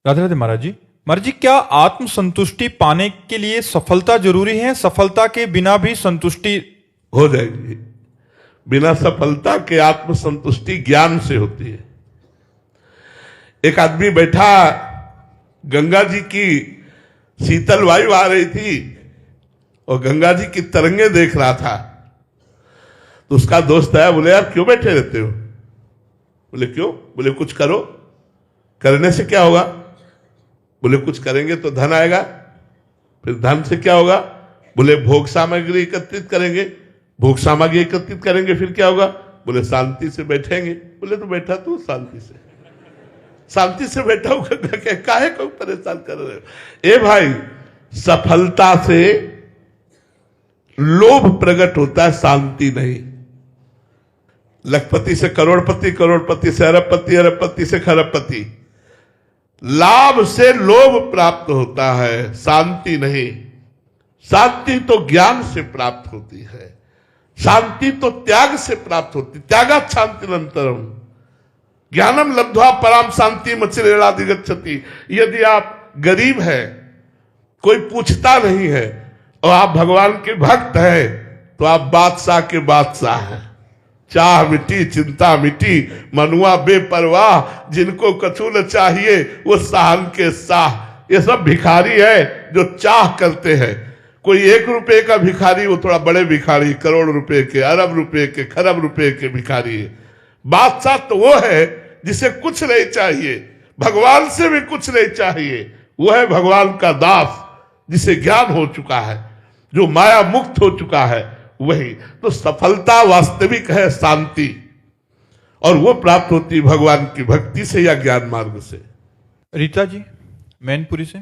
राधे राधे महाराज जी। महाराज जी, क्या आत्म संतुष्टि पाने के लिए सफलता जरूरी है? सफलता के बिना भी संतुष्टि हो जाएगी। बिना सफलता के आत्म संतुष्टि ज्ञान से होती है। एक आदमी बैठा, गंगा जी की शीतल वायु आ रही थी और गंगा जी की तरंगे देख रहा था। तो उसका दोस्त आया, बोले यार क्यों बैठे रहते हो? बोले क्यों? बोले कुछ करो। करने से क्या होगा? बोले कुछ करेंगे तो धन आएगा। फिर धन से क्या होगा? बोले भोग सामग्री एकत्रित करेंगे। भोग सामग्री एकत्रित करेंगे फिर क्या होगा? बोले शांति से बैठेंगे। बोले तो बैठा तू शांति से, शांति से बैठा हूं, काहे को परेशान कर रहे हो? ए भाई, सफलता से लोभ प्रकट होता है, शांति नहीं। लखपति से करोड़पति, करोड़पति से अरबपति, अरबपति से खरबपति। लाभ से लोभ प्राप्त होता है, शांति नहीं। शांति तो ज्ञान से प्राप्त होती है, शांति तो त्याग से प्राप्त होती। त्यागात् शान्तिरन्तरम्, ज्ञानम लब्ध्वा पराम शांति मचिरेणाधिगच्छति। यदि आप गरीब हैं, कोई पूछता नहीं है और आप भगवान के भक्त हैं, तो आप बादशाह के बादशाह हैं। चाह मिटी चिंता मिटी, मनुआ बेपरवाह, जिनको कछु न चाहिए वो साहन के साह। ये सब भिखारी है जो चाह करते हैं। कोई 1 रुपए का भिखारी, वो थोड़ा बड़े भिखारी, करोड़ रुपए के, अरब रुपए के, खरब रुपए के भिखारी है। बादशाह तो वो है जिसे कुछ नहीं चाहिए, भगवान से भी कुछ नहीं चाहिए। वो है भगवान का दास, जिसे ज्ञान हो चुका है, जो माया मुक्त हो चुका है। वही तो सफलता वास्तविक है, शांति, और वो प्राप्त होती भगवान की भक्ति से या ज्ञान मार्ग से। रीता जी मैनपुरी से।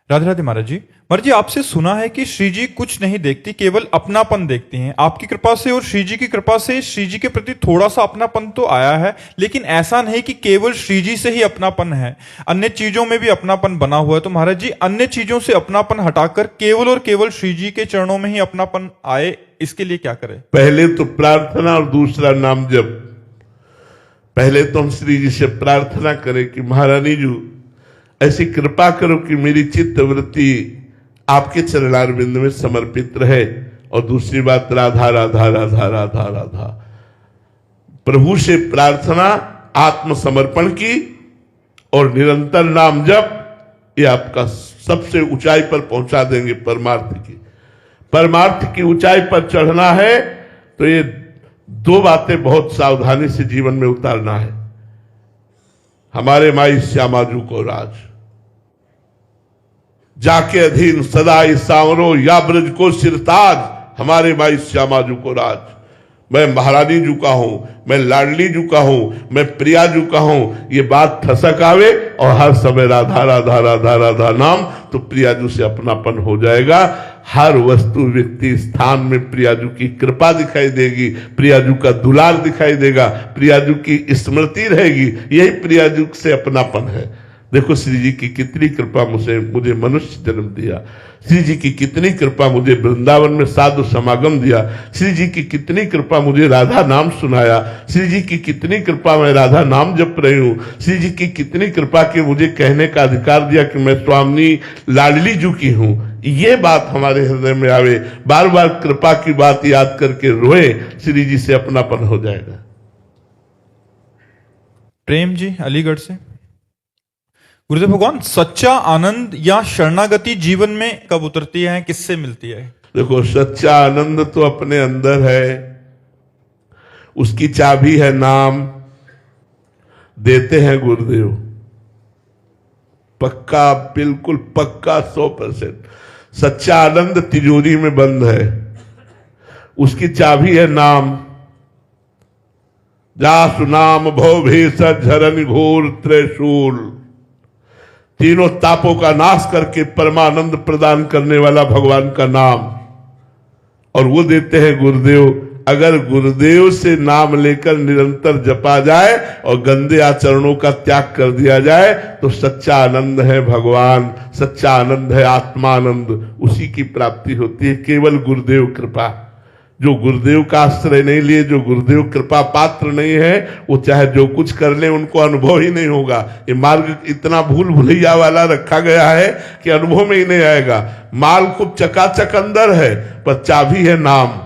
राधे राधे महाराज जी। महाराज जी, आपसे सुना है कि श्री जी कुछ नहीं देखती, केवल अपनापन देखती हैं। आपकी कृपा से और श्री जी की कृपा से श्री जी के प्रति थोड़ा सा अपनापन तो आया है, लेकिन ऐसा नहीं कि केवल श्री जी से ही अपनापन है, अन्य चीजों में भी अपनापन बना हुआ है। तो महाराज जी, अन्य चीजों से अपनापन हटाकर केवल और केवल श्री जी के चरणों में ही अपनापन आए, इसके लिए क्या करें? पहले तो प्रार्थना और दूसरा नाम जप। पहले तो हम श्री जी से प्रार्थना करें कि महारानी जी ऐसी कृपा करो कि मेरी चित्त वृत्ति आपके चरणारविंद में समर्पित रहे। और दूसरी बात, राधा राधा राधा राधा राधा, प्रभु से प्रार्थना आत्मसमर्पण की और निरंतर नाम जप। ये आपका सबसे ऊंचाई पर पहुंचा देंगे परमार्थ की। परमार्थ की ऊंचाई पर चढ़ना है तो ये 2 बातें बहुत सावधानी से जीवन में उतारना है। हमारे माई श्यामाजू को राज, जाके अधीन सदा सांवरो, या ब्रज को सिरताज। हमारे माई श्यामाजू को राज। मैं महारानी जू का हूं, मैं लाडली जू का हूं, मैं प्रिया जू का हूं। ये बात ठसक आवे और हर समय राधा राधा राधा राधा नाम, तो प्रियाजू से अपनापन हो जाएगा। हर वस्तु व्यक्ति स्थान में प्रियाजू की कृपा दिखाई देगी, प्रियाजू का दुलार दिखाई देगा, प्रियाजू की स्मृति रहेगी। यही प्रियाजू से अपनापन है। देखो श्री जी की कितनी कृपा, मुझे मनुष्य जन्म दिया। श्री जी की कितनी कृपा, मुझे वृंदावन में साधु समागम दिया। श्री जी की कितनी कृपा, मुझे राधा नाम सुनाया। श्री जी की कितनी कृपा, मैं राधा नाम जप रही हूँ। श्री जी की कितनी कृपा कि मुझे कहने का अधिकार दिया कि मैं स्वामी लाडली जू की हूँ। ये बात हमारे हृदय में आवे, बार बार कृपा की बात याद करके रोए, श्री जी से अपनापन हो जाएगा। प्रेम जी अलीगढ़ से। गुरुदेव भगवान, सच्चा आनंद या शरणागति जीवन में कब उतरती है, किससे मिलती है? देखो, सच्चा आनंद तो अपने अंदर है, उसकी चाबी है नाम, देते हैं गुरुदेव। पक्का, बिल्कुल पक्का, 100%। सच्चा आनंद तिजोरी में बंद है, उसकी चाबी है नाम। जासु नाम भव भेषज झरन घोर त्रिशूल। तीनों तापों का नाश करके परमानंद प्रदान करने वाला भगवान का नाम, और वो देते हैं गुरुदेव। अगर गुरुदेव से नाम लेकर निरंतर जपा जाए और गंदे आचरणों का त्याग कर दिया जाए, तो सच्चा आनंद है भगवान, सच्चा आनंद है आत्मानंद। उसी की प्राप्ति होती है, केवल गुरुदेव कृपा। जो गुरुदेव का आश्रय नहीं लिए, जो गुरुदेव कृपा पात्र नहीं है, वो चाहे जो कुछ कर ले उनको अनुभव ही नहीं होगा। ये मार्ग इतना भूल भुलैया वाला रखा गया है कि अनुभव में ही नहीं आएगा। माल खूब चकाचक अंदर है, पर चाबी है नाम।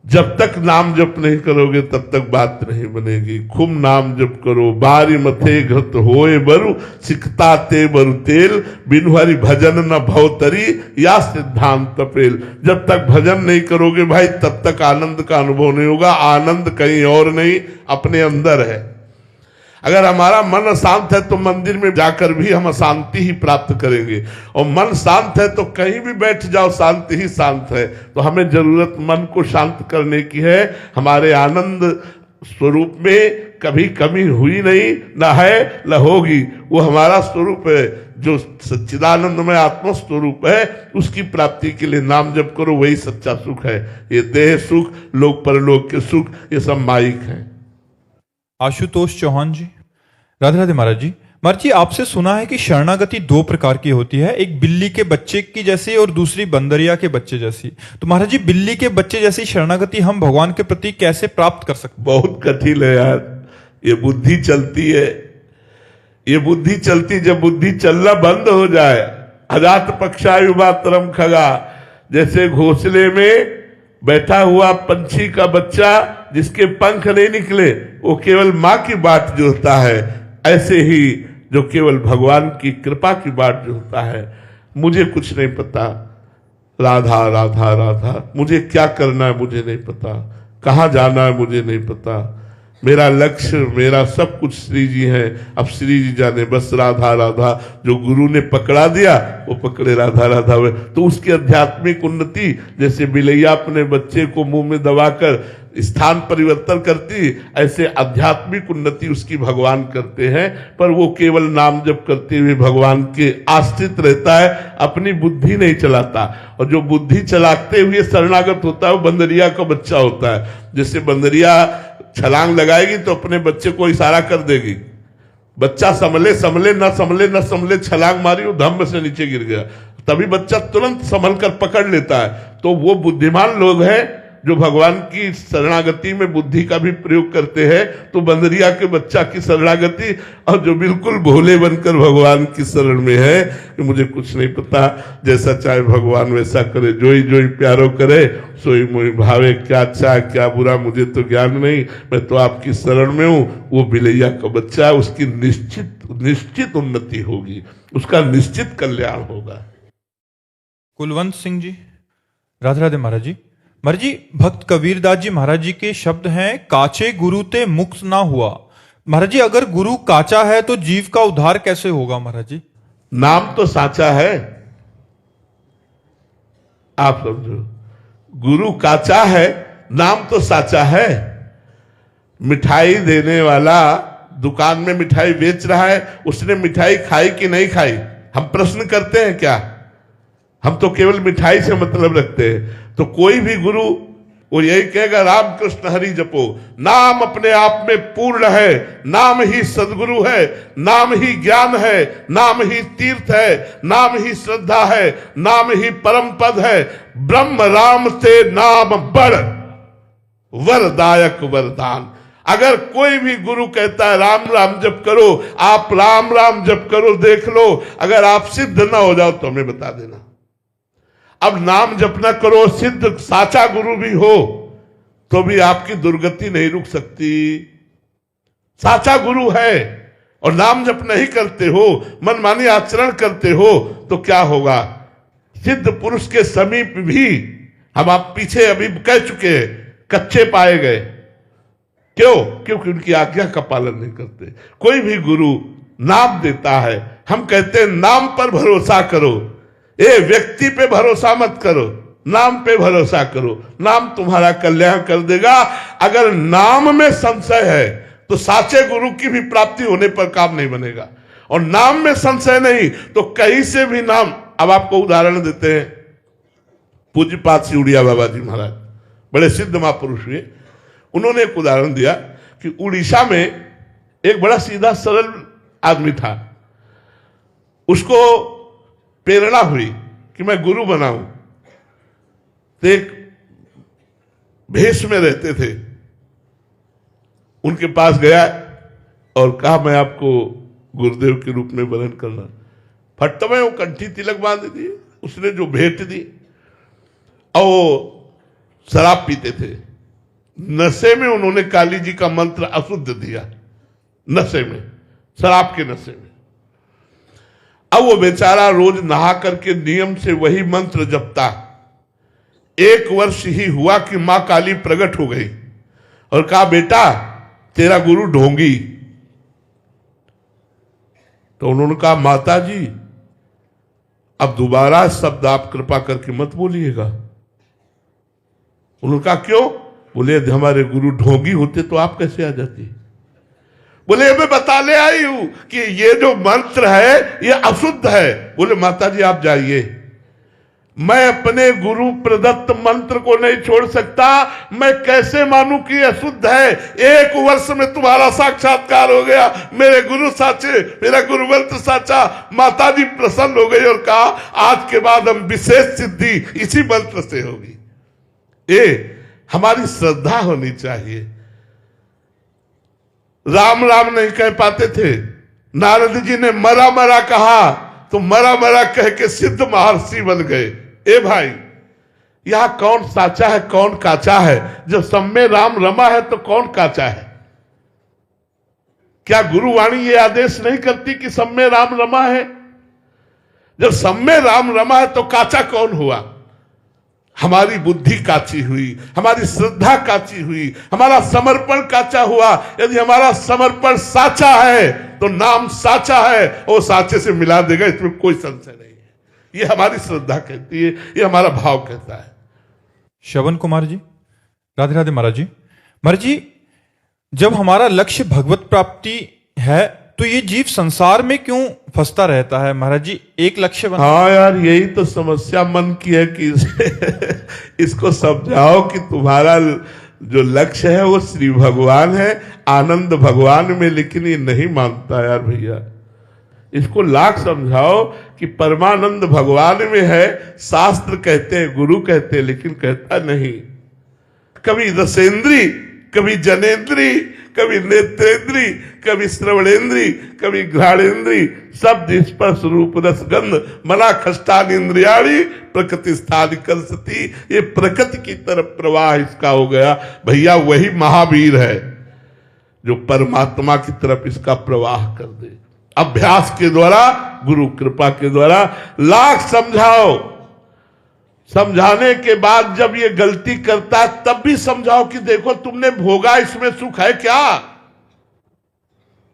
जब तक नाम जप नहीं करोगे तब तक बात नहीं बनेगी। खूब नाम जप करो, बारी मथे घृत होए बरु, सिकता ते बरु तेल, बिनु हरि भजन न भवतरी, या सिद्धांत पेल। जब तक भजन नहीं करोगे भाई तब तक आनंद का अनुभव नहीं होगा। आनंद कहीं और नहीं, अपने अंदर है। अगर हमारा मन अशांत है तो मंदिर में जाकर भी हम अशांति ही प्राप्त करेंगे, और मन शांत है तो कहीं भी बैठ जाओ शांति ही शांत है। तो हमें जरूरत मन को शांत करने की है। हमारे आनंद स्वरूप में कभी कमी हुई नहीं, न है न होगी। वो हमारा स्वरूप है जो सच्चिदानंद में आत्मा स्वरूप है। उसकी प्राप्ति के लिए नाम जप करो, वही सच्चा सुख है। ये देह सुख, लोक परलोक के सुख, ये सब माइक है। आशुतोष चौहान जी, राधे राधे महाराज जी। महाराज जी, आपसे सुना है कि शरणागति दो प्रकार की होती है, एक बिल्ली के बच्चे की जैसी और दूसरी बंदरिया के बच्चे जैसी। तो महाराज जी, बिल्ली के बच्चे जैसी शरणागति हम भगवान के प्रति कैसे प्राप्त कर सकते हैं? बहुत कठिन है यार। ये बुद्धि चलती है, ये बुद्धि चलती। जब बुद्धि चलना बंद हो जाए, अजात पक्षायुवा तरम खगा, जैसे घोंसले में बैठा हुआ पंछी का बच्चा जिसके पंख नहीं निकले, वो केवल माँ की बाट जोहता है, ऐसे ही जो केवल भगवान की कृपा की बाट जोहता है। मुझे कुछ नहीं पता, राधा राधा राधा, मुझे क्या करना है मुझे नहीं पता, कहाँ जाना है मुझे नहीं पता, मेरा लक्ष्य मेरा सब कुछ श्री जी है। अब श्री जी जाने, बस राधा राधा। जो गुरु ने पकड़ा दिया वो पकड़े राधा राधा हुए। तो उसकी आध्यात्मिक उन्नति, जैसे बिलैया अपने बच्चे को मुंह में दबाकर स्थान परिवर्तन करती, ऐसे आध्यात्मिक उन्नति उसकी भगवान करते हैं। पर वो केवल नाम जप करते हुए भगवान के आश्रित रहता है, अपनी बुद्धि नहीं चलाता। और जो बुद्धि चलाते हुए शरणागत होता है वो बंदरिया का बच्चा होता है। जैसे बंदरिया छलांग लगाएगी तो अपने बच्चे को इशारा कर देगी, बच्चा संभले संभले न संभले न संभले, छलांग मारी वो धम्म से नीचे गिर गया, तभी बच्चा तुरंत संभल कर पकड़ लेता है। तो वो बुद्धिमान लोग हैं जो भगवान की शरणागति में बुद्धि का भी प्रयोग करते हैं। तो बंदरिया के बच्चा की शरणागति, और जो बिल्कुल भोले बनकर भगवान की शरण में है कि मुझे कुछ नहीं पता, जैसा चाहे भगवान वैसा करे, जोई जोई प्यारो करे सोई मोई भावे, क्या अच्छा क्या बुरा मुझे तो ज्ञान नहीं, मैं तो आपकी शरण में हूं। वो बिलैया का बच्चा, उसकी निश्चित उन्नति होगी, उसका निश्चित कल्याण होगा। कुलवंत सिंह जी, राधे राधे महाराज जी। महाराज जी, भक्त कबीरदास जी महाराज जी के शब्द हैं, काचे गुरु ते मुक्त ना हुआ। महाराज जी, अगर गुरु काचा है तो जीव का उद्धार कैसे होगा? महाराज जी, नाम तो साचा है, आप समझो। गुरु काचा है, नाम तो साचा है। मिठाई देने वाला दुकान में मिठाई बेच रहा है, उसने मिठाई खाई कि नहीं खाई हम प्रश्न करते हैं क्या? हम तो केवल मिठाई से मतलब रखते हैं। तो कोई भी गुरु वो यही कहेगा, राम कृष्ण हरि जपो। नाम अपने आप में पूर्ण है, नाम ही सदगुरु है, नाम ही ज्ञान है, नाम ही तीर्थ है, नाम ही श्रद्धा है, नाम ही परम पद है। ब्रह्म राम से नाम बड़, वरदायक वरदान। अगर कोई भी गुरु कहता है राम राम जप करो, आप राम राम जप करो, देख लो, अगर आप सिद्ध ना हो जाओ तो हमें बता देना। अब नाम जपना करो, सिद्ध साचा गुरु भी हो तो भी आपकी दुर्गति नहीं रुक सकती। साचा गुरु है और नाम जप नहीं करते हो, मनमानी आचरण करते हो, तो क्या होगा? सिद्ध पुरुष के समीप भी हम आप पीछे अभी कह चुके हैं, कच्चे पाए गए। क्यों? क्योंकि उनकी आज्ञा का पालन नहीं करते। कोई भी गुरु नाम देता है, हम कहते हैं नाम पर भरोसा करो, ए व्यक्ति पे भरोसा मत करो, नाम पे भरोसा करो, नाम तुम्हारा कल्याण कर देगा। अगर नाम में संशय है तो साचे गुरु की भी प्राप्ति होने पर काम नहीं बनेगा, और नाम में संशय नहीं तो कहीं से भी नाम। अब आपको उदाहरण देते हैं, पूज्यपाद सिउड़िया बाबा जी महाराज बड़े सिद्ध महापुरुष हुए, उन्होंने एक उदाहरण दिया कि उड़ीसा में एक बड़ा सीधा सरल आदमी था, उसको प्रेरणा हुई कि मैं गुरु बनाऊं। तो एक भेष में रहते थे, उनके पास गया और कहा मैं आपको गुरुदेव के रूप में वरण करना। फट में वो कंठी तिलक बांध दी, उसने जो भेंट दी, और वो शराब पीते थे। नशे में उन्होंने काली जी का मंत्र अशुद्ध दिया, नशे में, शराब के नशे में। अब वो बेचारा रोज नहा करके नियम से वही मंत्र जपता। 1 वर्ष ही हुआ कि मां काली प्रकट हो गई और कहा बेटा तेरा गुरु ढोंगी। तो उन्होंने कहा माता जी अब दोबारा शब्द आप कृपा करके मत बोलिएगा। उन्होंने कहा क्यों? बोले यदि हमारे गुरु ढोंगी होते तो आप कैसे आ जाती? बोले मैं बताने आई हूं कि ये जो मंत्र है ये अशुद्ध है। बोले माता जी आप जाइए, मैं अपने गुरु प्रदत्त मंत्र को नहीं छोड़ सकता, मैं कैसे मानूं कि अशुद्ध है? 1 वर्ष में तुम्हारा साक्षात्कार हो गया, मेरे गुरु साचे, मेरा गुरु मंत्र साचा। माता जी प्रसन्न हो गई और कहा आज के बाद हम विशेष सिद्धि इसी मंत्र से होगी। हमारी श्रद्धा होनी चाहिए। राम राम नहीं कह पाते थे, नारद जी ने मरा मरा कहा तो मरा मरा कह के सिद्ध महर्षि बन गए। ए भाई, यहां कौन साचा है कौन काचा है? जब सब में राम रमा है तो कौन काचा है? क्या गुरुवाणी ये आदेश नहीं करती कि सब में राम रमा है? जब सब में राम रमा है तो काचा कौन हुआ? हमारी बुद्धि काची हुई, हमारी श्रद्धा काची हुई, हमारा समर्पण काचा हुआ। यदि हमारा समर्पण साचा है तो नाम साचा है और साचे से मिला देगा, इसमें कोई संशय नहीं है। ये हमारी श्रद्धा कहती है, ये हमारा भाव कहता है। श्रवण कुमार जी, राधे राधे महाराज जी। महाराज जी, जब हमारा लक्ष्य भगवत प्राप्ति है तो ये जीव संसार में क्यों फंसता रहता है महाराज जी? एक लक्ष्य बना। हाँ यार, यही तो समस्या मन की है कि इसको समझाओ कि तुम्हारा जो लक्ष्य है वो श्री भगवान है, आनंद भगवान में, लेकिन ये नहीं मानता यार भैया। इसको लाख समझाओ कि परमानंद भगवान में है, शास्त्र कहते हैं, गुरु कहते हैं, लेकिन कहता नहीं। कभी रसेंद्री, कभी जनेन्द्री, कभी नेत्रेंद्री, कभी श्रवणेन्द्री, कभी घ्राणेन्द्री, शब्द स्पर्श रूप रस गंध मना खष्टान इंद्रियाणी प्रकृति स्थान करसती। ये प्रकृति की तरफ प्रवाह इसका हो गया भैया। वही महावीर है जो परमात्मा की तरफ इसका प्रवाह कर दे, अभ्यास के द्वारा, गुरु कृपा के द्वारा। लाख समझाओ, समझाने के बाद जब ये गलती करता है तब भी समझाओ कि देखो तुमने भोगा, इसमें सुख है क्या?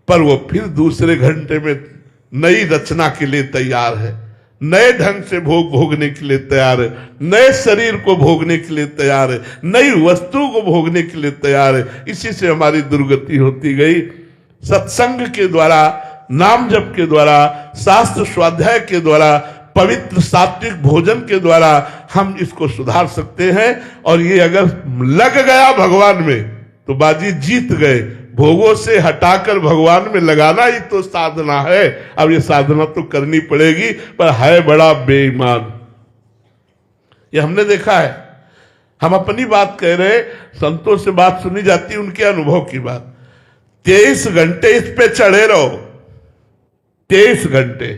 पर वो फिर दूसरे घंटे में नई रचना के लिए तैयार है, नए ढंग से भोग भोगने के लिए तैयार है, नए शरीर को भोगने के लिए तैयार है, नई वस्तु को भोगने के लिए तैयार है। इसी से हमारी दुर्गति होती गई। सत्संग के द्वारा, नाम जप के द्वारा, शास्त्र स्वाध्याय के द्वारा, पवित्र सात्विक भोजन के द्वारा हम इसको सुधार सकते हैं। और ये अगर लग गया भगवान में तो बाजी जीत गए। भोगों से हटाकर भगवान में लगाना ही तो साधना है। अब ये साधना तो करनी पड़ेगी, पर है बड़ा बेईमान। ये हमने देखा है। हम अपनी बात कह रहे, संतों से बात सुनी जाती, उनके अनुभव की बात। 23 घंटे इस पे चढ़े रहो, 23 घंटे।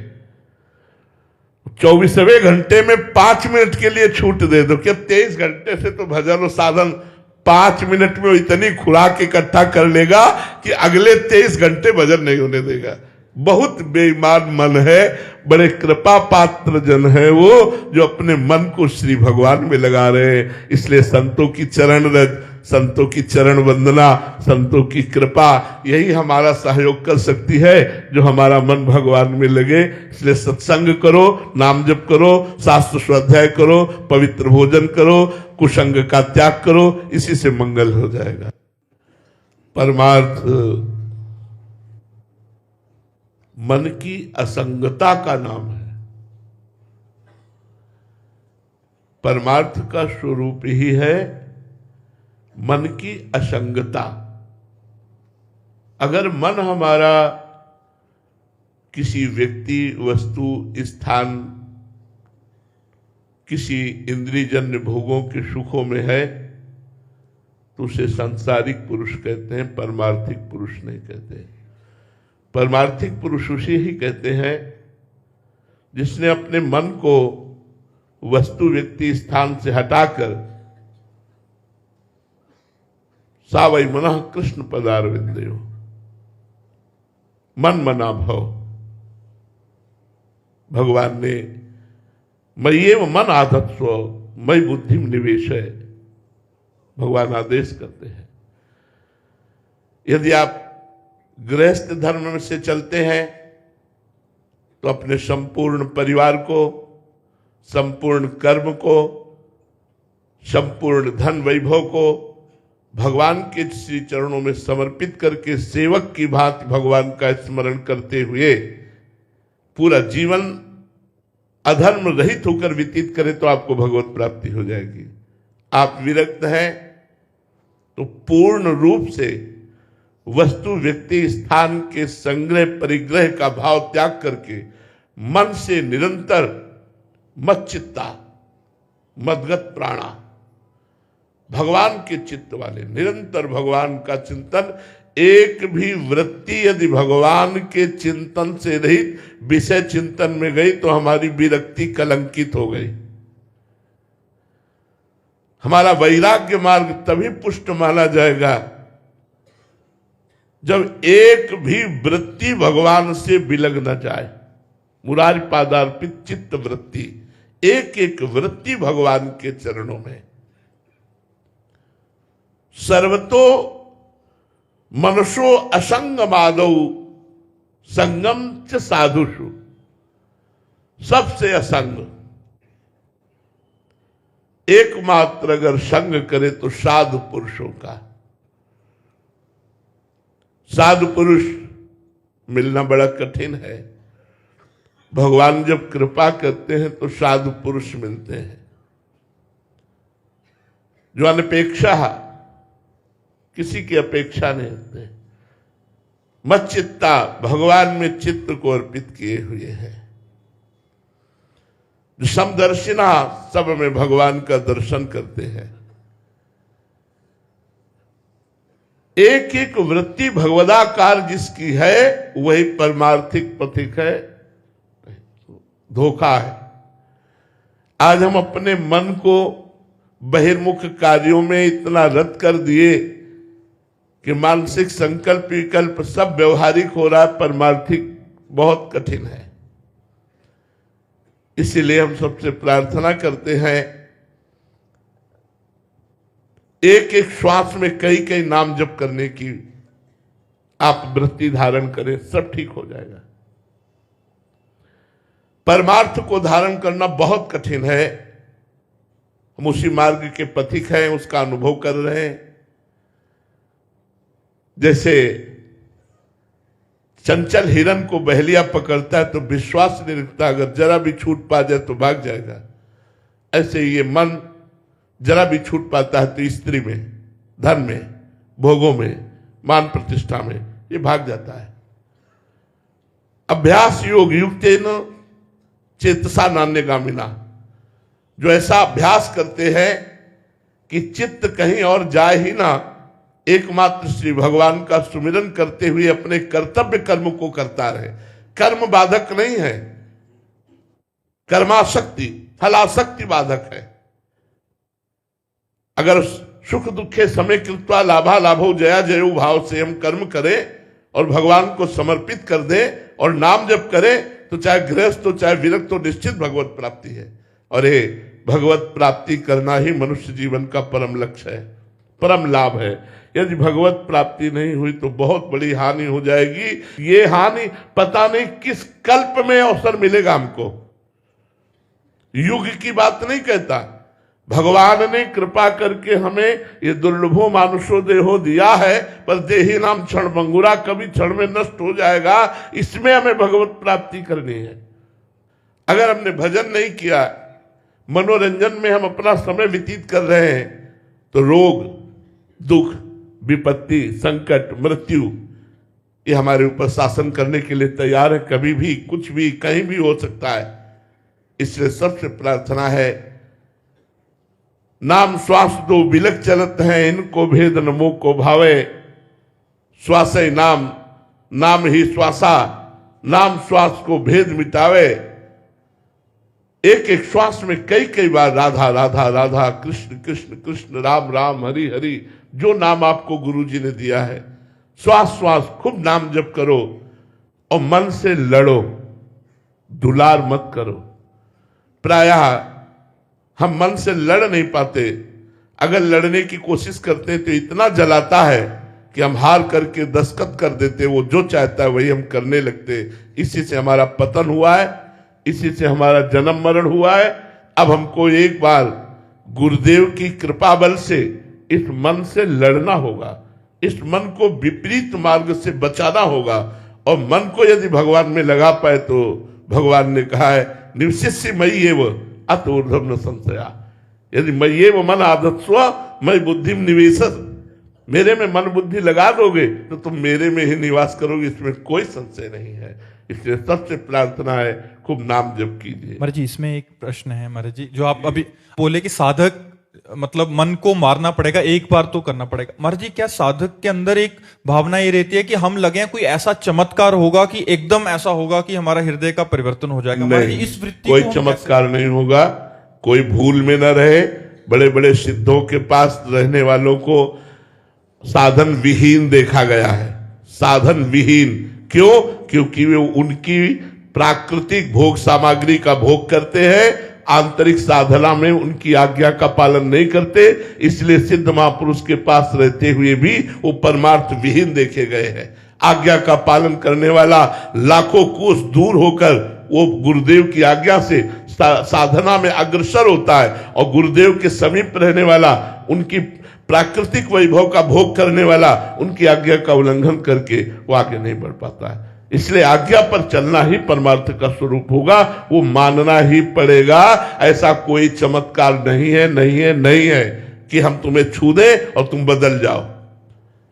24वें घंटे में 5 मिनट के लिए छूट दे दो। क्या 23 घंटे से तो भजन और साधन 5 मिनट में इतनी खुराक इकट्ठा कर लेगा कि अगले 23 घंटे भजन नहीं होने देगा। बहुत बेईमान मन है। बड़े कृपा पात्र जन है वो जो अपने मन को श्री भगवान में लगा रहे हैं। इसलिए संतों की चरण रज, संतों की चरण वंदना, संतों की कृपा, यही हमारा सहयोग कर सकती है जो हमारा मन भगवान में लगे। इसलिए सत्संग करो, नाम जप करो, शास्त्र स्वाध्याय करो, पवित्र भोजन करो, कुसंग का त्याग करो, इसी से मंगल हो जाएगा। परमार्थ मन की असंगता का नाम है। परमार्थ का स्वरूप ही है मन की असंगता। अगर मन हमारा किसी व्यक्ति, वस्तु, स्थान, किसी इंद्रियजन्य भोगों के सुखों में है तो उसे सांसारिक पुरुष कहते हैं, परमार्थिक पुरुष नहीं कहते। परमार्थिक पुरुष उसे ही कहते हैं जिसने अपने मन को वस्तु व्यक्ति स्थान से हटाकर सा वै मनः कृष्ण पदारविंदयो, मन मना भव। भगवान ने मय्येव मन आधत्स्व मयि बुद्धिम निवेशय, भगवान आदेश करते हैं। यदि आप गृहस्थ धर्म में से चलते हैं तो अपने संपूर्ण परिवार को, संपूर्ण कर्म को, संपूर्ण धन वैभव को भगवान के श्री चरणों में समर्पित करके सेवक की भांति भगवान का स्मरण करते हुए पूरा जीवन अधर्म रहित होकर व्यतीत करें तो आपको भगवत प्राप्ति हो जाएगी। आप विरक्त हैं तो पूर्ण रूप से वस्तु व्यक्ति स्थान के संग्रह परिग्रह का भाव त्याग करके मन से निरंतर मच्चित्ता मदगत प्राणा, भगवान के चित्त वाले, निरंतर भगवान का चिंतन। एक भी वृत्ति यदि भगवान के चिंतन से रहित विषय चिंतन में गई तो हमारी विरक्ति कलंकित हो गई। हमारा वैराग्य मार्ग तभी पुष्ट माना जाएगा जब एक भी वृत्ति भगवान से बिलग न जाए। मुरारी पादार्पित चित्त वृत्ति, एक एक वृत्ति भगवान के चरणों में। सर्वतो मनुष्यो असंगमादौ संगम च साधुषु, सबसे असंग। एकमात्र अगर संग करे तो साधु पुरुषों का। साधु पुरुष मिलना बड़ा कठिन है। भगवान जब कृपा करते हैं तो साधु पुरुष मिलते हैं जो अनपेक्षा, किसी की अपेक्षा नहीं होते, मच्चित्ता, भगवान में चित्त को अर्पित किए हुए हैं। जो समदर्शिना, सब में भगवान का दर्शन करते हैं। एक एक वृत्ति भगवदाकार जिसकी है वही परमार्थिक पथिक है, धोखा है। आज हम अपने मन को बहिर्मुख कार्यों में इतना रद्द कर दिए कि मानसिक संकल्प विकल्प सब व्यवहारिक हो रहा है, परमार्थिक बहुत कठिन है। इसीलिए हम सबसे प्रार्थना करते हैं एक एक श्वास में कई कई नाम जप करने की आप वृत्ति धारण करें, सब ठीक हो जाएगा। परमार्थ को धारण करना बहुत कठिन है। हम उसी मार्ग के पथिक हैं, उसका अनुभव कर रहे हैं। जैसे चंचल हिरन को बहेलिया पकड़ता है तो विश्वास नहीं रखता, अगर जरा भी छूट पा जाए तो भाग जाएगा। ऐसे ये मन जरा भी छूट पाता है तो स्त्री में, धन में, भोगों में, मान प्रतिष्ठा में ये भाग जाता है। अभ्यास योग युक्तेन चेतसा नान्यगामिना, जो ऐसा अभ्यास करते हैं कि चित्त कहीं और जाए ही ना, एकमात्र श्री भगवान का सुमिरन करते हुए अपने कर्तव्य कर्म को करता रहे। कर्म बाधक नहीं है, कर्माशक्ति, फलाशक्ति बाधक है। अगर सुख दुखे समय कृत्वा लाभा लाभो जया जयो भाव से हम कर्म करें और भगवान को समर्पित कर दें और नाम जप करें तो चाहे गृहस्थ हो चाहे विरक्त हो, निश्चित भगवत प्राप्ति है। और ये भगवत प्राप्ति करना ही मनुष्य जीवन का परम लक्ष्य है, परम लाभ है। यदि भगवत प्राप्ति नहीं हुई तो बहुत बड़ी हानि हो जाएगी। ये हानि पता नहीं किस कल्प में अवसर मिलेगा हमको। युग की बात नहीं कहता, भगवान ने कृपा करके हमें ये दुर्लभो मानुषो देहो दिया है, पर देही नाम क्षण भंगुरा, कभी क्षण में नष्ट हो जाएगा। इसमें हमें भगवत प्राप्ति करनी है। अगर हमने भजन नहीं किया, मनोरंजन में हम अपना समय व्यतीत कर रहे हैं तो रोग, दुख, विपत्ति, संकट, मृत्यु ये हमारे ऊपर शासन करने के लिए तैयार है। कभी भी कुछ भी कहीं भी हो सकता है। इसलिए सबसे प्रार्थना है नाम श्वास दो बिलक चलत है, इनको भेद नमो को भावे। श्वास नाम, नाम ही श्वासा, नाम श्वास को भेद मिटावे। एक एक श्वास में कई कई बार राधा राधा राधा, कृष्ण कृष्ण कृष्ण, राम राम, हरि हरि, जो नाम आपको गुरु जी ने दिया है। श्वास श्वास खूब नाम जप करो और मन से लड़ो, दुलार मत करो। प्रायः हम मन से लड़ नहीं पाते, अगर लड़ने की कोशिश करते तो इतना जलाता है कि हम हार करके दस्तखत कर देते, वो जो चाहता है वही हम करने लगते। इसी से हमारा पतन हुआ है, इसी से हमारा जन्म मरण हुआ है। अब हमको एक बार गुरुदेव की कृपा बल से इस मन से लड़ना होगा, इस मन को विपरीत मार्ग से बचाना होगा। और मन को यदि भगवान में लगा पाए तो भगवान ने कहा है निवशिष्य मयि एव अत ऊर्ध्वं न संशया। यदि मयि एव मन आधत्स्व मयि बुद्धिम निवेशस, मेरे में मन बुद्धि लगा दोगे तो तुम मेरे में ही निवास करोगे, इसमें कोई संशय नहीं है। इसलिए सबसे प्रार्थना है खूब नाम जप कीजिए। महाराज जी इसमें एक प्रश्न है महाराज जी, जो आप अभी बोले कि साधक मतलब मन को मारना पड़ेगा, एक बार तो करना पड़ेगा। महाराज जी क्या साधक के अंदर एक भावना ये रहती है कि हम लगे कोई ऐसा चमत्कार होगा कि एकदम ऐसा होगा कि हमारा हृदय का परिवर्तन हो जाएगा? महाराज जी इस वृत्ति कोई चमत्कार नहीं होगा, कोई भूल में न रहे। बड़े बड़े सिद्धों के पास रहने वालों को साधन विहीन देखा गया है, साधन विहीन। क्यों? क्योंकि वे उनकी प्राकृतिक भोग सामग्री का भोग करते हैं, आंतरिक साधना में उनकी आज्ञा का पालन नहीं करते। इसलिए सिद्ध महापुरुष के पास रहते हुए भी वो परमार्थ विहीन देखे गए हैं। आज्ञा का पालन करने वाला लाखों कोस दूर होकर वो गुरुदेव की आज्ञा से साधना में अग्रसर होता है, और गुरुदेव के समीप रहने वाला, उनकी प्राकृतिक वैभव का भोग करने वाला, उनकी आज्ञा का उल्लंघन करके वो आगे नहीं बढ़ पाता है। इसलिए आज्ञा पर चलना ही परमार्थ का स्वरूप होगा, वो मानना ही पड़ेगा। ऐसा कोई चमत्कार नहीं है, नहीं है, नहीं है कि हम तुम्हें छू दे और तुम बदल जाओ,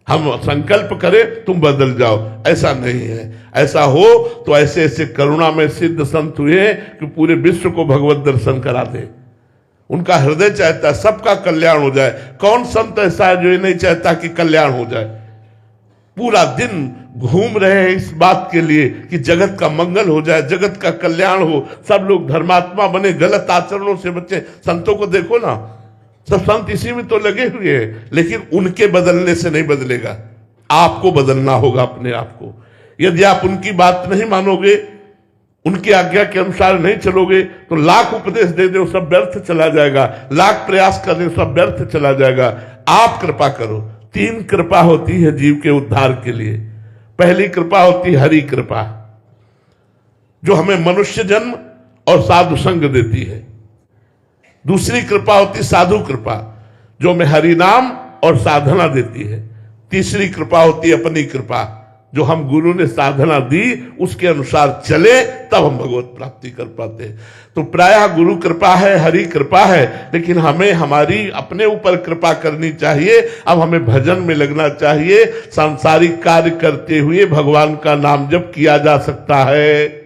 हम संकल्प करें तुम बदल जाओ, ऐसा नहीं है। ऐसा हो तो ऐसे ऐसे करुणा में सिद्ध संत हुए कि पूरे विश्व को भगवत दर्शन करा दे। उनका हृदय चाहता है सबका कल्याण हो जाए। कौन संत ऐसा है जो ये नहीं चाहता कि कल्याण हो जाए? पूरा दिन घूम रहे हैं इस बात के लिए कि जगत का मंगल हो जाए, जगत का कल्याण हो, सब लोग धर्मात्मा बने, गलत आचरणों से बचे। संतों को देखो ना, सब संत इसी में तो लगे हुए हैं, लेकिन उनके बदलने से नहीं बदलेगा। आपको बदलना होगा अपने आप को। यदि आप उनकी बात नहीं मानोगे, उनकी आज्ञा के अनुसार नहीं चलोगे, तो लाख उपदेश दे दो सब व्यर्थ चला जाएगा, लाख प्रयास कर दो सब व्यर्थ चला जाएगा। आप कृपा करो। 3 कृपा होती है जीव के उद्धार के लिए। पहली कृपा होती है हरि कृपा, जो हमें मनुष्य जन्म और साधु संग देती है। दूसरी कृपा होती साधु कृपा, जो हमें हरि नाम और साधना देती है। तीसरी कृपा होती है अपनी कृपा, जो हम गुरु ने साधना दी उसके अनुसार चले तब हम भगवत प्राप्ति कर पाते हैं। तो प्रायः गुरु कृपा है, हरि कृपा है, लेकिन हमें हमारी अपने ऊपर कृपा करनी चाहिए। अब हमें भजन में लगना चाहिए। सांसारिक कार्य करते हुए भगवान का नाम जप किया जा सकता है,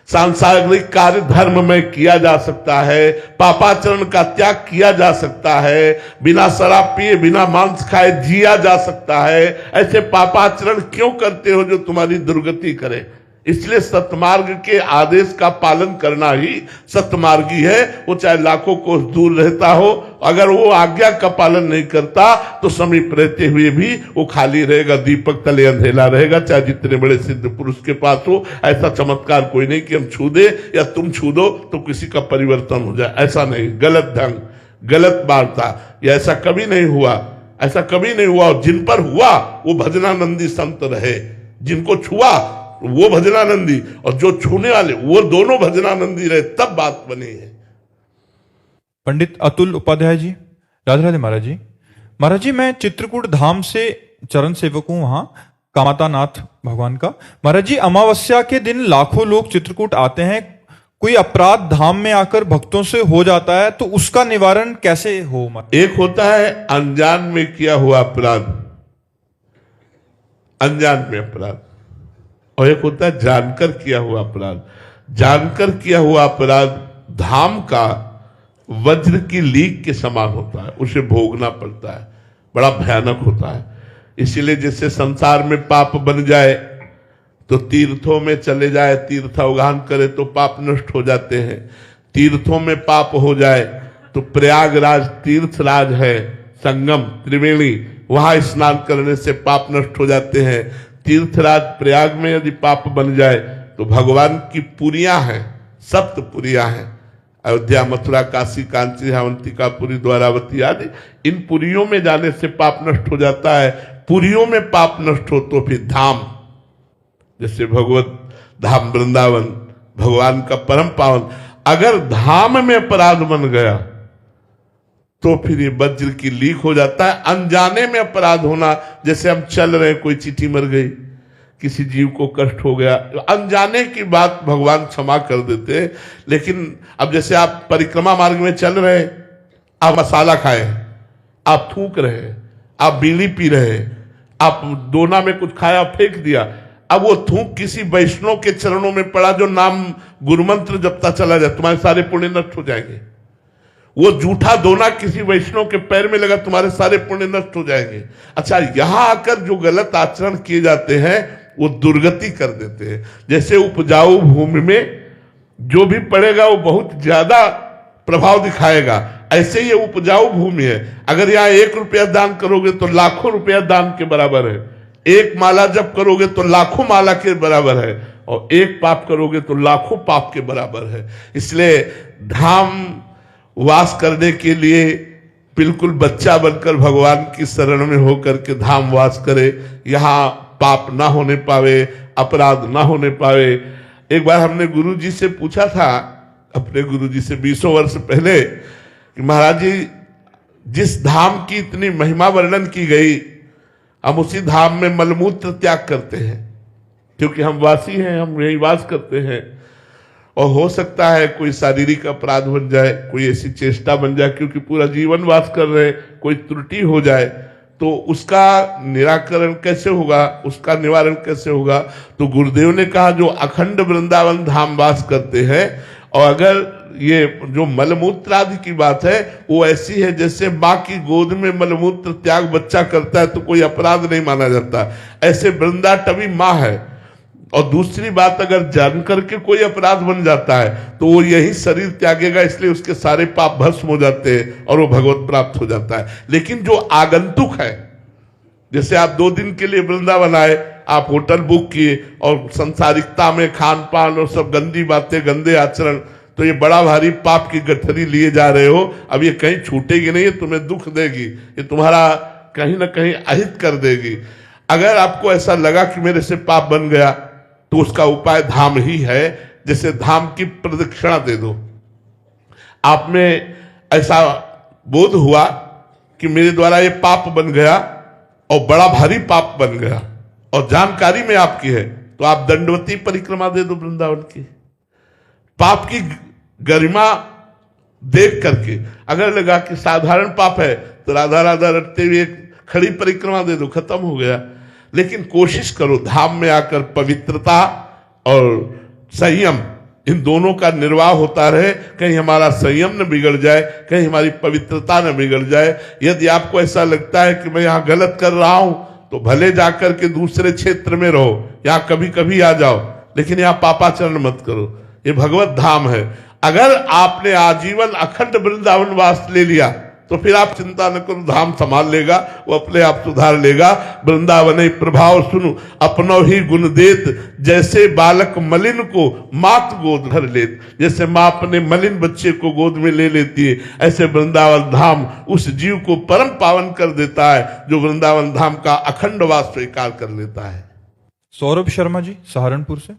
सांसारिक कार्य धर्म में किया जा सकता है, पापाचरण का त्याग किया जा सकता है, बिना शराब पिए बिना मांस खाए जिया जा सकता है। ऐसे पापाचरण क्यों करते हो जो तुम्हारी दुर्गति करे? इसलिए सतमार्ग के आदेश का पालन करना ही सतमार्गी है। वो चाहे लाखों कोस दूर रहता हो, अगर वो आज्ञा का पालन नहीं करता तो समीप रहते हुए भी वो खाली रहेगा, दीपक तले अंधेला रहेगा। चाहे जितने बड़े सिद्ध पुरुष के पास हो, ऐसा चमत्कार कोई नहीं कि हम छू दे या तुम छू दो तो किसी का परिवर्तन हो जाए, ऐसा नहीं। गलत ढंग, गलत वार्ता, या ऐसा कभी नहीं हुआ, ऐसा कभी नहीं हुआ। और जिन पर हुआ वो भजनानंदी संत रहे, जिनको छुआ वो भजनानंदी, और जो छूने वाले वो दोनों भजनानंदी रहे, तब बात बनी है। पंडित अतुल उपाध्याय जी, राधे राधे महाराज जी। महाराज जी मैं चित्रकूट धाम से चरण सेवक हूं, वहां कामाता नाथ भगवान का। महाराज जी अमावस्या के दिन लाखों लोग चित्रकूट आते हैं। कोई अपराध धाम में आकर भक्तों से हो जाता है तो उसका निवारण कैसे हो? एक होता है अनजान में किया हुआ अपराध, अनजान में अपराध, और एक होता है जानकर किया हुआ अपराध। जानकर किया हुआ अपराध धाम का वज्र की लीक के समान होता है, उसे भोगना पड़ता है, बड़ा भयानक होता है। इसीलिए जैसे संसार में पाप बन जाए तो तीर्थों में चले जाए, तीर्थावगान करे तो पाप नष्ट हो जाते हैं। तीर्थों में पाप हो जाए तो प्रयागराज तीर्थराज है, संगम त्रिवेणी, वहां स्नान करने से पाप नष्ट हो जाते हैं। तीर्थराज प्रयाग में यदि पाप बन जाए तो भगवान की पुरियां हैं, सप्त पुरियां हैं, अयोध्या, मथुरा, काशी, कांची, अवंतिका पुरी, द्वारावती आदि, इन पुरियों में जाने से पाप नष्ट हो जाता है। पुरियों में पाप नष्ट हो तो फिर धाम, जैसे भगवत धाम वृंदावन, भगवान का परम पावन, अगर धाम में अपराध बन गया तो फिर ये वज्र की लीक हो जाता है। अनजाने में अपराध होना, जैसे हम चल रहे, कोई चींटी मर गई, किसी जीव को कष्ट हो गया, अनजाने की बात भगवान क्षमा कर देते हैं। लेकिन अब जैसे आप परिक्रमा मार्ग में चल रहे, आप मसाला खाए, आप थूक रहे, आप बीड़ी पी रहे, आप दोना में कुछ खाया फेंक दिया, अब वो थूक किसी वैष्णव के चरणों में पड़ा जो नाम गुरुमंत्र जपता चला जाए, तुम्हारे सारे पुण्य नष्ट हो जाएंगे। वो जूठा दोना किसी वैष्णव के पैर में लगा, तुम्हारे सारे पुण्य नष्ट हो जाएंगे। अच्छा, यहां आकर जो गलत आचरण किए जाते हैं वो दुर्गति कर देते हैं। जैसे उपजाऊ भूमि में जो भी पड़ेगा वो बहुत ज्यादा प्रभाव दिखाएगा, ऐसे ये उपजाऊ भूमि है। अगर यहाँ 1 रुपया दान करोगे तो लाखों रुपया दान के बराबर है, 1 माला जप करोगे तो लाखों माला के बराबर है, और 1 पाप करोगे तो लाखों पाप के बराबर है। इसलिए धाम वास करने के लिए बिल्कुल बच्चा बनकर भगवान की शरण में होकर के धाम वास करे, यहाँ पाप ना होने पावे, अपराध ना होने पावे। एक बार हमने गुरुजी से पूछा था, अपने गुरुजी से 20 वर्ष पहले, कि महाराज जी, जिस धाम की इतनी महिमा वर्णन की गई, हम उसी धाम में मलमूत्र त्याग करते हैं, क्योंकि हम वासी हैं, हम यही वास करते हैं। और हो सकता है कोई शारीरिक अपराध बन जाए, कोई ऐसी चेष्टा बन जाए, क्योंकि पूरा जीवन वास कर रहे, कोई त्रुटि हो जाए तो उसका निराकरण कैसे होगा, उसका निवारण कैसे होगा। तो गुरुदेव ने कहा जो अखंड वृंदावन धाम वास करते हैं, और अगर ये जो मलमूत्र आदि की बात है वो ऐसी है जैसे माँ की गोद में मलमूत्र त्याग बच्चा करता है तो कोई अपराध नहीं माना जाता, ऐसे वृंदाटवी माँ है। और दूसरी बात, अगर जान करके कोई अपराध बन जाता है तो वो यही शरीर त्यागेगा, इसलिए उसके सारे पाप भस्म हो जाते हैं और वो भगवत प्राप्त हो जाता है। लेकिन जो आगंतुक है, जैसे आप 2 दिन के लिए वृंदावन आए, आप होटल बुक किए और संसारिकता में खान पान और सब गंदी बातें, गंदे आचरण, तो ये बड़ा भारी पाप की गठरी लिए जा रहे हो। अब ये कहीं छूटेगी नहीं, ये तुम्हें दुख देगी, ये तुम्हारा कहीं ना कहीं अहित कर देगी। अगर आपको ऐसा लगा कि मेरे से पाप बन गया तो उसका उपाय धाम ही है। जैसे धाम की प्रदक्षिणा दे दो। आप में ऐसा बोध हुआ कि मेरे द्वारा ये पाप बन गया और बड़ा भारी पाप बन गया, और जानकारी में आपकी है, तो आप दंडवती परिक्रमा दे दो वृंदावन की। पाप की गरिमा देख करके अगर लगा कि साधारण पाप है तो राधा राधा रटते हुए खड़ी परिक्रमा दे दो, खत्म हो गया। लेकिन कोशिश करो धाम में आकर पवित्रता और संयम, इन दोनों का निर्वाह होता रहे। कहीं हमारा संयम न बिगड़ जाए, कहीं हमारी पवित्रता न बिगड़ जाए। यदि आपको ऐसा लगता है कि मैं यहाँ गलत कर रहा हूं तो भले जाकर के दूसरे क्षेत्र में रहो, यहाँ कभी कभी आ जाओ, लेकिन यहाँ पापाचरण मत करो। ये भगवत धाम है। अगर आपने आजीवन अखंड वृंदावन वास ले लिया तो फिर आप चिंता न करो, धाम संभाल लेगा, वो अपने आप सुधार लेगा। वृंदावन प्रभाव सुनु अपनो ही गुण देत, जैसे बालक मलिन को मात गोद भर लेत। जैसे माँ अपने मलिन बच्चे को गोद में ले लेती है, ऐसे वृंदावन धाम उस जीव को परम पावन कर देता है जो वृंदावन धाम का अखंड वास स्वीकार कर लेता है। सौरभ शर्मा जी, सहारनपुर से।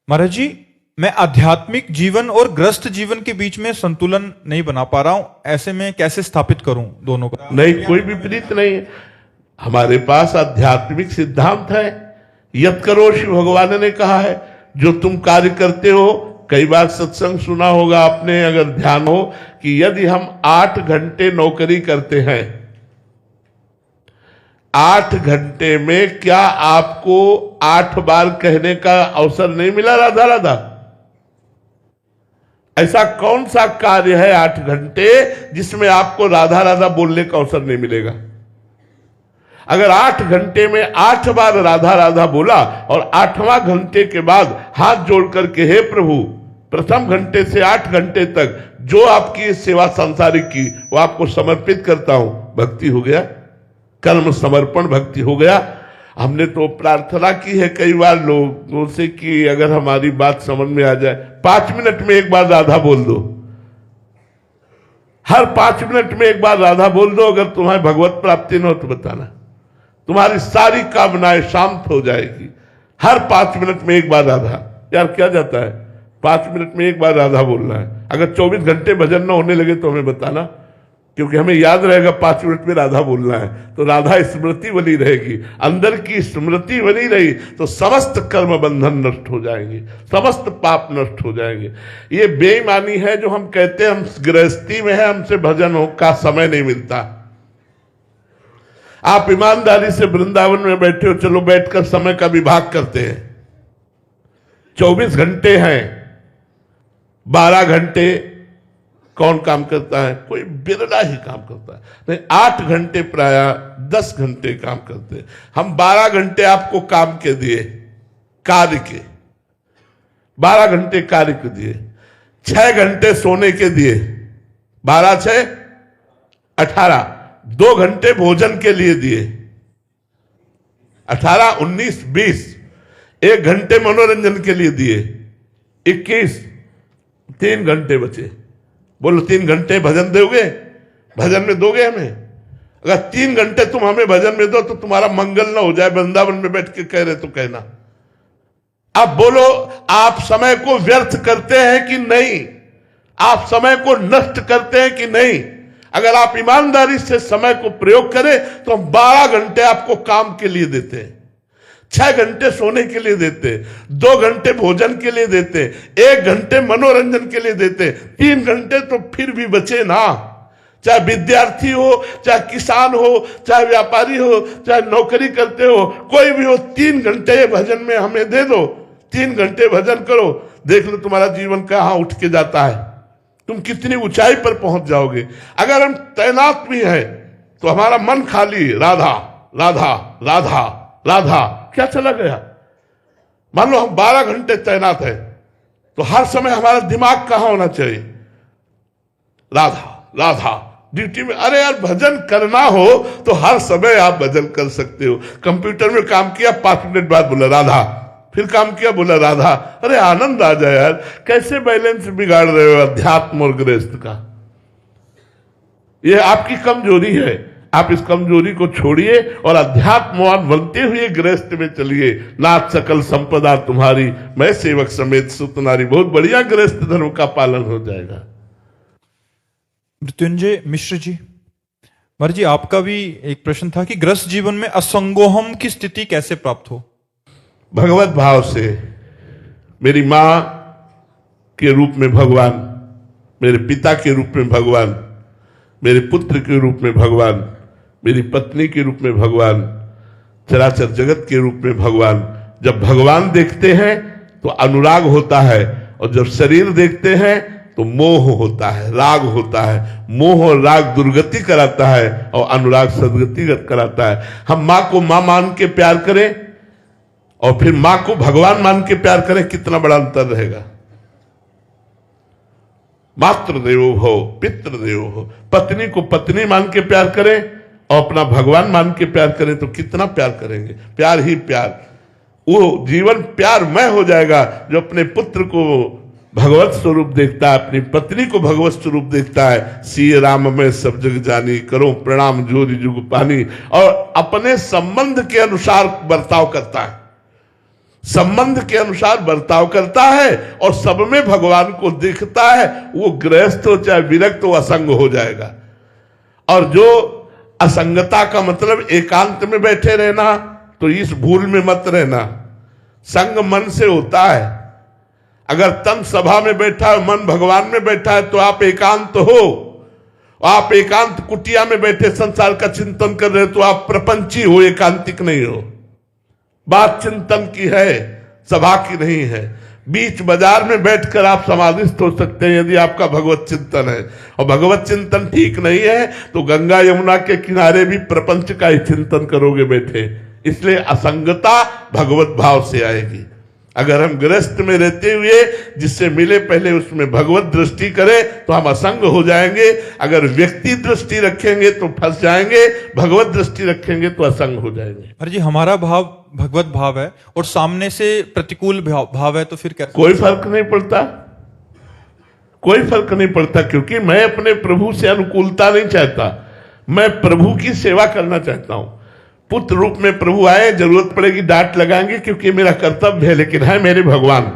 महाराज जी, मैं आध्यात्मिक जीवन और ग्रस्त जीवन के बीच में संतुलन नहीं बना पा रहा हूं, ऐसे में कैसे स्थापित करूं दोनों का? नहीं, कोई विपरीत नहीं है। हमारे पास आध्यात्मिक सिद्धांत है, यत करो शिव भगवान ने कहा है, जो तुम कार्य करते हो। कई बार सत्संग सुना होगा आपने, अगर ध्यान हो, कि यदि हम 8 घंटे नौकरी करते हैं, 8 घंटे में क्या आपको 8 बार कहने का अवसर नहीं मिला राधा राधा? ऐसा कौन सा कार्य है 8 घंटे जिसमें आपको राधा राधा बोलने का अवसर नहीं मिलेगा? अगर 8 घंटे में 8 बार राधा राधा बोला और 8वां घंटे के बाद हाथ जोड़ करके हे प्रभु, प्रथम घंटे से 8 घंटे तक जो आपकी सेवा सांसारिक की वो आपको समर्पित करता हूं, भक्ति हो गया, कर्म समर्पण भक्ति हो गया। हमने तो प्रार्थना की है कई बार लोगों से कि अगर हमारी बात समझ में आ जाए 5 मिनट में एक बार राधा बोल दो, हर 5 मिनट में एक बार राधा बोल दो। अगर तुम्हारी भगवत प्राप्ति न हो तो बताना, तुम्हारी सारी कामनाएं शांत हो जाएगी। हर 5 मिनट में एक बार राधा। यार क्या जाता है, 5 मिनट में एक बार राधा बोलना है। अगर 24 घंटे भजन न होने लगे तो हमें बताना, क्योंकि हमें याद रहेगा 5 मिनट में राधा बोलना है, तो राधा स्मृति बनी रहेगी। अंदर की स्मृति बनी रही तो समस्त कर्म बंधन नष्ट हो जाएंगे, समस्त पाप नष्ट हो जाएंगे। ये बेईमानी है जो हम कहते हैं हम गृहस्थी में है, हमसे भजन का समय नहीं मिलता। आप ईमानदारी से वृंदावन में बैठे हो, चलो बैठकर समय का विभाग करते हैं। 24 घंटे हैं, 12 घंटे कौन काम करता है? कोई बिरला ही काम करता है। नहीं, 8 घंटे प्राय 10 घंटे काम करते हैं। हम 12 घंटे आपको काम के दिए, कार्य के 12 घंटे कार्य के दिए, 6 घंटे सोने के दिए, 12 6 18, 2 घंटे भोजन के लिए दिए, 18 19 20, 1 घंटे मनोरंजन के लिए दिए, 21, 3 घंटे बचे। बोलो 3 घंटे भजन दोगे? भजन में दोगे हमें? अगर 3 घंटे तुम हमें भजन में दो तो तुम्हारा मंगल ना हो जाए, वृंदावन में बैठ के कह रहे तो कहना। अब बोलो, आप समय को व्यर्थ करते हैं कि नहीं? आप समय को नष्ट करते हैं कि नहीं? अगर आप ईमानदारी से समय को प्रयोग करें तो हम 12 घंटे आपको काम के लिए देते हैं, 6 घंटे सोने के लिए देते, 2 घंटे भोजन के लिए देते, 1 घंटे मनोरंजन के लिए देते, 3 घंटे तो फिर भी बचे ना। चाहे विद्यार्थी हो, चाहे किसान हो, चाहे व्यापारी हो, चाहे नौकरी करते हो, कोई भी हो, 3 घंटे भजन में हमें दे दो। 3 घंटे भजन करो, देख लो तुम्हारा जीवन कहां उठ के जाता है, तुम कितनी ऊंचाई पर पहुंच जाओगे। अगर हम तैनात भी हैं तो हमारा मन खाली राधा राधा राधा राधा क्या चला गया। मान लो हम 12 घंटे तैनात है तो हर समय हमारा दिमाग कहां होना चाहिए? राधा राधा ड्यूटी में। अरे यार, भजन करना हो तो हर समय आप भजन कर सकते हो। कंप्यूटर में काम किया, 5 मिनट बाद बोला राधा, फिर काम किया बोला राधा। अरे आनंद आ जाए यार। कैसे बैलेंस बिगाड़ रहे हो अध्यात्म और गृहस्थ का? यह आपकी कमजोरी है। आप इस कमजोरी को छोड़िए और अध्यात्मवान बनते हुए गृहस्थ में चलिए। नाथ सकल संपदा तुम्हारी, मैं सेवक समेत सुत नारी। बहुत बढ़िया गृहस्थ धर्म का पालन हो जाएगा। मृत्युंजय मिश्र जी, महाराज जी आपका भी एक प्रश्न था कि गृहस्थ जीवन में असंगोहम की स्थिति कैसे प्राप्त हो? भगवत भाव से। मेरी मां के रूप में भगवान, मेरे पिता के रूप में भगवान, मेरे पुत्र के रूप में भगवान, मेरी पत्नी के रूप में भगवान, चराचर जगत के रूप में भगवान। जब भगवान देखते हैं तो अनुराग होता है, और जब शरीर देखते हैं तो मोह होता है, राग होता है। मोह और राग दुर्गति कराता है और अनुराग सदगति कराता है। हम मां को मां मान के प्यार करें और फिर मां को भगवान मान के प्यार करें, कितना बड़ा अंतर रहेगा। मातृदेवो भव पितृदेवो भव। पत्नी को पत्नी मान के प्यार करें और अपना भगवान मान के प्यार करें तो कितना प्यार करेंगे। प्यार ही प्यार, वो जीवन प्यारमय हो जाएगा जो अपने पुत्र को भगवत स्वरूप देखता है, अपनी पत्नी को भगवत स्वरूप देखता है। सी राम में सब जग जानी, करो प्रणाम जोरी जुग पानी। और अपने संबंध के अनुसार बर्ताव करता है, संबंध के अनुसार बर्ताव करता है और सब में भगवान को देखता है। वो गृहस्थ हो चाहे विरक्त हो, असंग हो जाएगा। और जो असंगता का मतलब एकांत में बैठे रहना, तो इस भूल में मत रहना। संग मन से होता है। अगर तन सभा में बैठा है, मन भगवान में बैठा है, तो आप एकांत हो। आप एकांत कुटिया में बैठे संसार का चिंतन कर रहे हो तो आप प्रपंची हो, एकांतिक नहीं हो। बात चिंतन की है, सभा की नहीं है। बीच बाजार में बैठकर आप समाधिस्थ हो सकते हैं यदि आपका भगवत चिंतन है। और भगवत चिंतन ठीक नहीं है तो गंगा यमुना के किनारे भी प्रपंच का ही चिंतन करोगे बैठे। इसलिए असंगता भगवत भाव से आएगी। अगर हम गृहस्थ में रहते हुए जिससे मिले पहले उसमें भगवत दृष्टि करें तो हम असंग हो जाएंगे। अगर व्यक्ति दृष्टि रखेंगे तो फंस जाएंगे, भगवत दृष्टि रखेंगे तो असंग हो जाएंगे। महाराज जी हमारा भाव भगवत भाव है और सामने से प्रतिकूल भाव है तो फिर कैसे? कोई फर्क नहीं पड़ता, कोई फर्क नहीं पड़ता, क्योंकि मैं अपने प्रभु से अनुकूलता नहीं चाहता, मैं प्रभु की सेवा करना चाहता हूं। पुत्र रूप में प्रभु आए, जरूरत पड़ेगी डांट लगाएंगे क्योंकि मेरा कर्तव्य है, लेकिन है मेरे भगवान।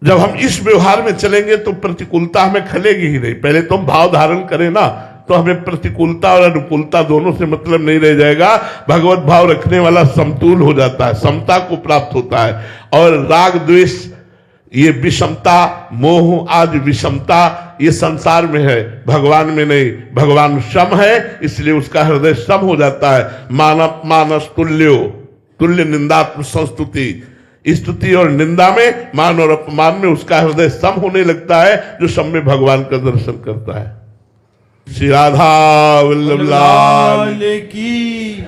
जब हम इस व्यवहार में चलेंगे तो प्रतिकूलता हमें खलेगी ही नहीं। पहले तो हम भाव धारण करें ना, तो हमें प्रतिकूलता और अनुकूलता दोनों से मतलब नहीं रह जाएगा। भगवत भाव रखने वाला समतुल हो जाता है, समता को प्राप्त होता है। और राग द्वेष, ये विषमता, मोह आदि विषमता ये संसार में है, भगवान में नहीं। भगवान सम है, इसलिए उसका हृदय सम हो जाता है। मानव मानस तुल्यो, तुल्य निंदात्म संस्तुति, स्तुति और निंदा में, मान और अपमान में उसका हृदय सम होने लगता है, जो सम में भगवान का दर्शन करता है। श्री राधा वल्लभ लाल की